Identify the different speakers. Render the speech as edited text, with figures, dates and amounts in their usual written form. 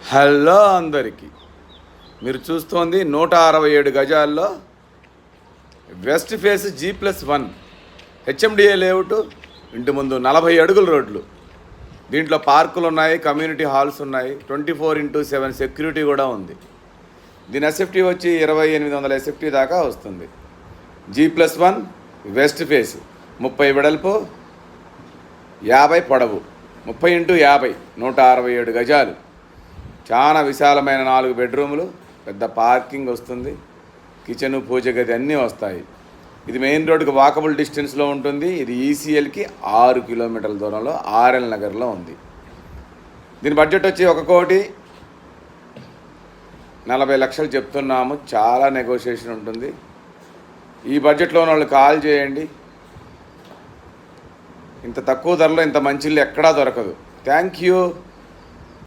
Speaker 1: Hello అందరికీ, మీరు చూస్తోంది 167 గజాల్లో west face G+1 HMDA layout. ఇంటి ముందు 40 అడుగుల రోడ్లు. దీంట్లో పార్కులు ఉన్నాయి, కమ్యూనిటీ హాల్స్ ఉన్నాయి, 24x7 సెక్యూరిటీ కూడా ఉంది. దీని ఎస్ఎఫ్టీ వచ్చి 2800 ఎస్ఎఫ్టీ దాకా వస్తుంది. G+1 వెస్ట్ ఫేస్ 30 వెడల్పు, 50 పొడవు, 30x50, 167 గజాలు. చాలా విశాలమైన 4 బెడ్రూములు, పెద్ద పార్కింగ్ వస్తుంది, కిచెను, పూజ గది అన్నీ వస్తాయి. ఇది మెయిన్ రోడ్డుకి వాకబుల్ డిస్టెన్స్లో ఉంటుంది. ఇది ఈసీఎల్కి 6 కిలోమీటర్ల దూరంలో ఆర్ఎల్ నగర్లో ఉంది. దీని బడ్జెట్ వచ్చి 1,40,00,000 చెప్తున్నాము. చాలా నెగోషియేషన్ ఉంటుంది. ఈ బడ్జెట్లో ఉన్న వాళ్ళు కాల్ చేయండి. ఇంత తక్కువ ధరలో ఇంత మంచి ఇల్లు ఎక్కడా దొరకదు. Thank you.